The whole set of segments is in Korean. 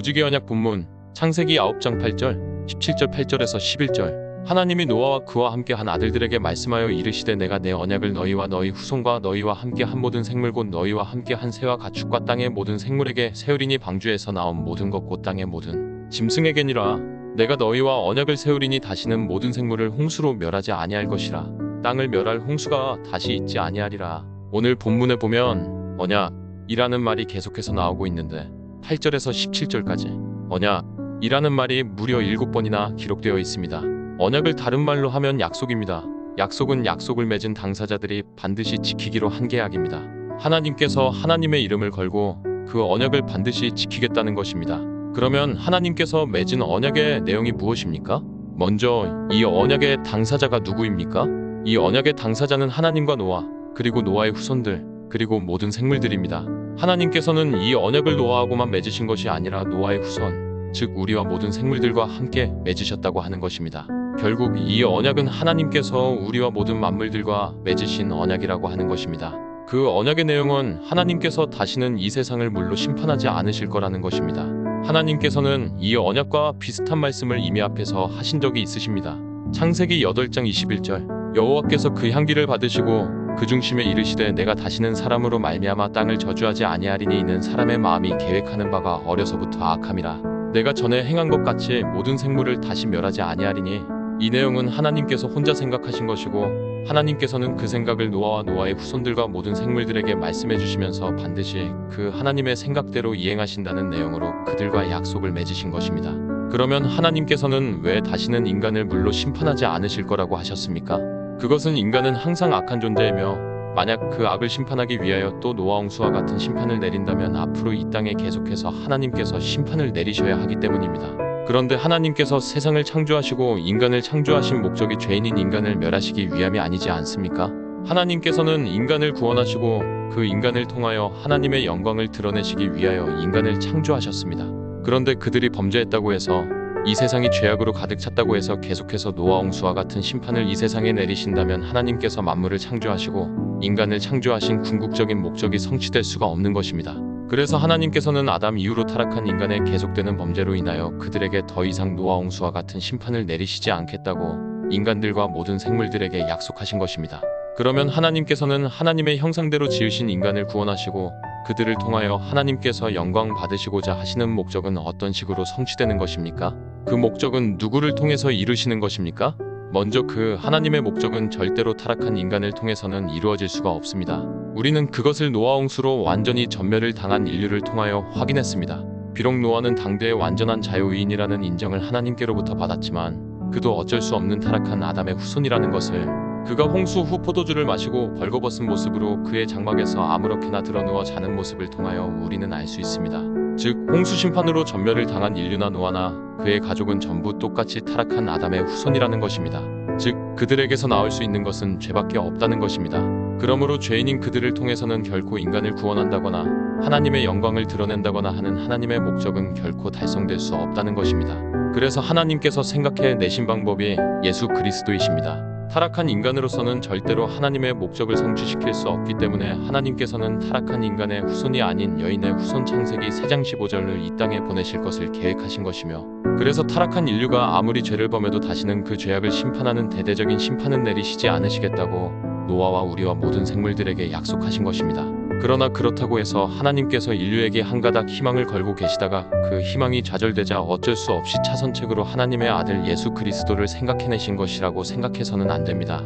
무지개 언약 본문 창세기 9장 8절 17절 8절에서 11절. 하나님이 노아와 그와 함께 한 아들들에게 말씀하여 이르시되 내가 내 언약을 너희와 너희 후손과 너희와 함께 한 모든 생물 곧 너희와 함께 한 새와 가축과 땅의 모든 생물에게 세우리니 방주에서 나온 모든 것 곧 땅의 모든 짐승에게니라. 내가 너희와 언약을 세우리니 다시는 모든 생물을 홍수로 멸하지 아니할 것이라. 땅을 멸할 홍수가 다시 있지 아니하리라. 오늘 본문에 보면 언약이라는 말이 계속해서 나오고 있는데 8절에서 17절까지 언약이라는 말이 무려 7번이나 기록되어 있습니다. 언약을 다른 말로 하면 약속입니다. 약속은 약속을 맺은 당사자들이 반드시 지키기로 한 계약입니다. 하나님께서 하나님의 이름을 걸고 그 언약을 반드시 지키겠다는 것입니다. 그러면 하나님께서 맺은 언약의 내용이 무엇입니까? 먼저 이 언약의 당사자가 누구입니까? 이 언약의 당사자는 하나님과 노아, 그리고 노아의 후손들, 그리고 모든 생물들입니다. 하나님께서는 이 언약을 노아하고만 맺으신 것이 아니라 노아의 후손, 즉 우리와 모든 생물들과 함께 맺으셨다고 하는 것입니다. 결국 이 언약은 하나님께서 우리와 모든 만물들과 맺으신 언약이라고 하는 것입니다. 그 언약의 내용은 하나님께서 다시는 이 세상을 물로 심판하지 않으실 거라는 것입니다. 하나님께서는 이 언약과 비슷한 말씀을 이미 앞에서 하신 적이 있으십니다. 창세기 8장 21절. 여호와께서 그 향기를 받으시고 그 중심에 이르시되 내가 다시는 사람으로 말미암아 땅을 저주하지 아니하리니 이는 사람의 마음이 계획하는 바가 어려서부터 악함이라. 내가 전에 행한 것 같이 모든 생물을 다시 멸하지 아니하리니. 이 내용은 하나님께서 혼자 생각하신 것이고 하나님께서는 그 생각을 노아와 노아의 후손들과 모든 생물들에게 말씀해 주시면서 반드시 그 하나님의 생각대로 이행하신다는 내용으로 그들과 약속을 맺으신 것입니다. 그러면 하나님께서는 왜 다시는 인간을 물로 심판하지 않으실 거라고 하셨습니까? 그것은 인간은 항상 악한 존재이며 만약 그 악을 심판하기 위하여 또 노아 홍수와 같은 심판을 내린다면 앞으로 이 땅에 계속해서 하나님께서 심판을 내리셔야 하기 때문입니다. 그런데 하나님께서 세상을 창조하시고 인간을 창조하신 목적이 죄인인 인간을 멸하시기 위함이 아니지 않습니까? 하나님께서는 인간을 구원하시고 그 인간을 통하여 하나님의 영광을 드러내시기 위하여 인간을 창조하셨습니다. 그런데 그들이 범죄했다고 해서 이 세상이 죄악으로 가득 찼다고 해서 계속해서 노아 홍수와 같은 심판을 이 세상에 내리신다면 하나님께서 만물을 창조하시고 인간을 창조하신 궁극적인 목적이 성취될 수가 없는 것입니다. 그래서 하나님께서는 아담 이후로 타락한 인간의 계속되는 범죄로 인하여 그들에게 더 이상 노아 홍수와 같은 심판을 내리시지 않겠다고 인간들과 모든 생물들에게 약속하신 것입니다. 그러면 하나님께서는 하나님의 형상대로 지으신 인간을 구원하시고 그들을 통하여 하나님께서 영광 받으시고자 하시는 목적은 어떤 식으로 성취되는 것입니까? 그 목적은 누구를 통해서 이루시는 것입니까? 먼저 그 하나님의 목적은 절대로 타락한 인간을 통해서는 이루어질 수가 없습니다. 우리는 그것을 노아 홍수로 완전히 전멸을 당한 인류를 통하여 확인했습니다. 비록 노아는 당대의 완전한 자유의인이라는 인정을 하나님께로부터 받았지만 그도 어쩔 수 없는 타락한 아담의 후손이라는 것을 그가 홍수 후 포도주를 마시고 벌거벗은 모습으로 그의 장막에서 아무렇게나 드러누워 자는 모습을 통하여 우리는 알 수 있습니다. 즉 홍수 심판으로 전멸을 당한 인류나 노아나 그의 가족은 전부 똑같이 타락한 아담의 후손이라는 것입니다. 즉 그들에게서 나올 수 있는 것은 죄밖에 없다는 것입니다. 그러므로 죄인인 그들을 통해서는 결코 인간을 구원한다거나 하나님의 영광을 드러낸다거나 하는 하나님의 목적은 결코 달성될 수 없다는 것입니다. 그래서 하나님께서 생각해 내신 방법이 예수 그리스도이십니다. 타락한 인간으로서는 절대로 하나님의 목적을 성취시킬 수 없기 때문에 하나님께서는 타락한 인간의 후손이 아닌 여인의 후손 창세기 3장 15절을 이 땅에 보내실 것을 계획하신 것이며 그래서 타락한 인류가 아무리 죄를 범해도 다시는 그 죄악을 심판하는 대대적인 심판은 내리시지 않으시겠다고 노아와 우리와 모든 생물들에게 약속하신 것입니다. 그러나 그렇다고 해서 하나님께서 인류에게 한 가닥 희망을 걸고 계시다가 그 희망이 좌절되자 어쩔 수 없이 차선책으로 하나님의 아들 예수 그리스도를 생각해내신 것이라고 생각해서는 안 됩니다.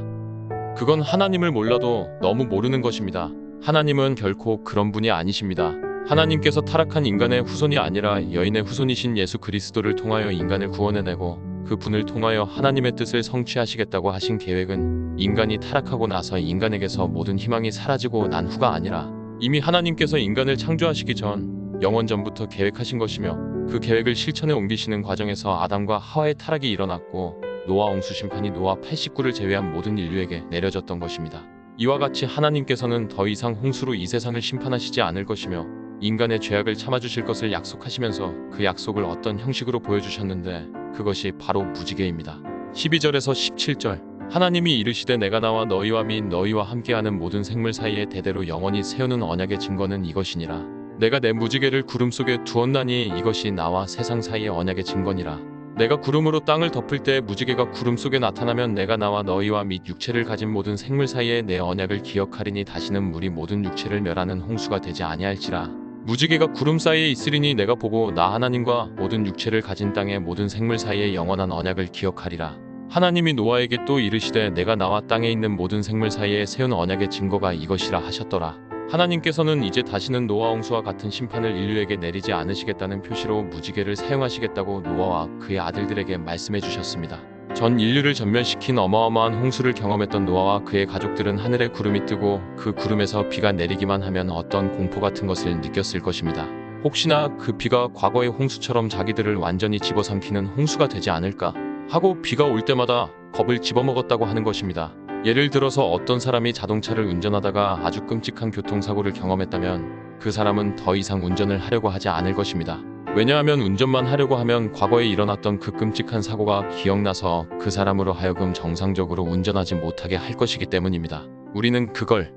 그건 하나님을 몰라도 너무 모르는 것입니다. 하나님은 결코 그런 분이 아니십니다. 하나님께서 타락한 인간의 후손이 아니라 여인의 후손이신 예수 그리스도를 통하여 인간을 구원해내고 그 분을 통하여 하나님의 뜻을 성취하시겠다고 하신 계획은 인간이 타락하고 나서 인간에게서 모든 희망이 사라지고 난 후가 아니라 이미 하나님께서 인간을 창조하시기 전 영원 전부터 계획하신 것이며 그 계획을 실천에 옮기시는 과정에서 아담과 하와의 타락이 일어났고 노아 홍수 심판이 노아 89를 제외한 모든 인류에게 내려졌던 것입니다. 이와 같이 하나님께서는 더 이상 홍수로 이 세상을 심판하시지 않을 것이며 인간의 죄악을 참아주실 것을 약속하시면서 그 약속을 어떤 형식으로 보여주셨는데 그것이 바로 무지개입니다. 12절에서 17절. 하나님이 이르시되 내가 나와 너희와 및 너희와 함께하는 모든 생물 사이에 대대로 영원히 세우는 언약의 증거는 이것이니라. 내가 내 무지개를 구름 속에 두었나니 이것이 나와 세상 사이의 언약의 증거니라. 내가 구름으로 땅을 덮을 때 무지개가 구름 속에 나타나면 내가 나와 너희와 및 육체를 가진 모든 생물 사이에 내 언약을 기억하리니 다시는 물이 모든 육체를 멸하는 홍수가 되지 아니할지라. 무지개가 구름 사이에 있으리니 내가 보고 나 하나님과 모든 육체를 가진 땅의 모든 생물 사이에 영원한 언약을 기억하리라. 하나님이 노아에게 또 이르시되 내가 나와 땅에 있는 모든 생물 사이에 세운 언약의 증거가 이것이라 하셨더라. 하나님께서는 이제 다시는 노아 홍수와 같은 심판을 인류에게 내리지 않으시겠다는 표시로 무지개를 사용하시겠다고 노아와 그의 아들들에게 말씀해 주셨습니다. 전 인류를 전멸시킨 어마어마한 홍수를 경험했던 노아와 그의 가족들은 하늘에 구름이 뜨고 그 구름에서 비가 내리기만 하면 어떤 공포 같은 것을 느꼈을 것입니다. 혹시나 그 비가 과거의 홍수처럼 자기들을 완전히 집어삼키는 홍수가 되지 않을까 하고 비가 올 때마다 겁을 집어먹었다고 하는 것입니다. 예를 들어서 어떤 사람이 자동차를 운전하다가 아주 끔찍한 교통사고를 경험했다면 그 사람은 더 이상 운전을 하려고 하지 않을 것입니다. 왜냐하면 운전만 하려고 하면 과거에 일어났던 그 끔찍한 사고가 기억나서 그 사람으로 하여금 정상적으로 운전하지 못하게 할 것이기 때문입니다. 우리는 그걸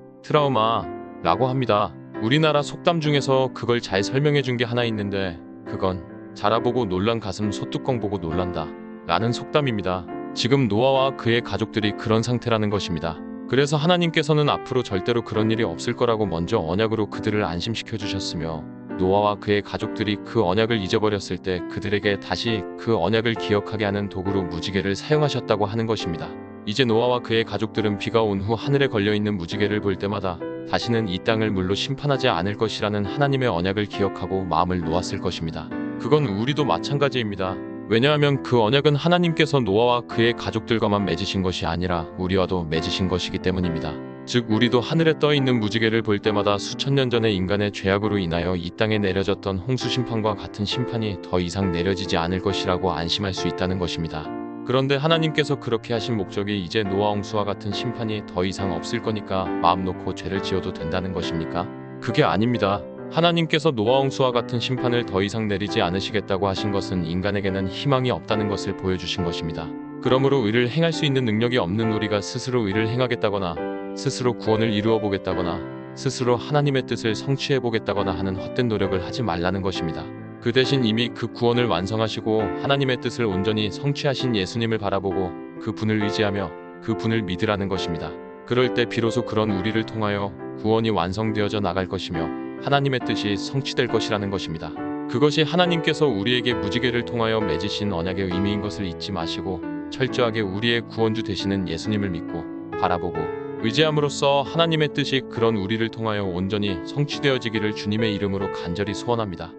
트라우마라고 합니다. 우리나라 속담 중에서 그걸 잘 설명해 준 게 하나 있는데 그건 자라보고 놀란 가슴 소뚜껑 보고 놀란다 라는 속담입니다. 지금 노아와 그의 가족들이 그런 상태라는 것입니다. 그래서 하나님께서는 앞으로 절대로 그런 일이 없을 거라고 먼저 언약으로 그들을 안심시켜 주셨으며 노아와 그의 가족들이 그 언약을 잊어버렸을 때 그들에게 다시 그 언약을 기억하게 하는 도구로 무지개를 사용하셨다고 하는 것입니다. 이제 노아와 그의 가족들은 비가 온 후 하늘에 걸려있는 무지개를 볼 때마다 다시는 이 땅을 물로 심판하지 않을 것이라는 하나님의 언약을 기억하고 마음을 놓았을 것입니다. 그건 우리도 마찬가지입니다. 왜냐하면 그 언약은 하나님께서 노아와 그의 가족들과만 맺으신 것이 아니라 우리와도 맺으신 것이기 때문입니다. 즉 우리도 하늘에 떠있는 무지개를 볼 때마다 수천 년 전의 인간의 죄악으로 인하여 이 땅에 내려졌던 홍수 심판과 같은 심판이 더 이상 내려지지 않을 것이라고 안심할 수 있다는 것입니다. 그런데 하나님께서 그렇게 하신 목적이 이제 노아 홍수와 같은 심판이 더 이상 없을 거니까 마음 놓고 죄를 지어도 된다는 것입니까? 그게 아닙니다. 하나님께서 노아 홍수와 같은 심판을 더 이상 내리지 않으시겠다고 하신 것은 인간에게는 희망이 없다는 것을 보여주신 것입니다. 그러므로 의를 행할 수 있는 능력이 없는 우리가 스스로 의를 행하겠다거나 스스로 구원을 이루어 보겠다거나 스스로 하나님의 뜻을 성취해 보겠다거나 하는 헛된 노력을 하지 말라는 것입니다. 그 대신 이미 그 구원을 완성하시고 하나님의 뜻을 온전히 성취하신 예수님을 바라보고 그 분을 의지하며 그 분을 믿으라는 것입니다. 그럴 때 비로소 그런 우리를 통하여 구원이 완성되어져 나갈 것이며 하나님의 뜻이 성취될 것이라는 것입니다. 그것이 하나님께서 우리에게 무지개를 통하여 맺으신 언약의 의미인 것을 잊지 마시고 철저하게 우리의 구원주 되시는 예수님을 믿고 바라보고 의지함으로써 하나님의 뜻이 그런 우리를 통하여 온전히 성취되어지기를 주님의 이름으로 간절히 소원합니다.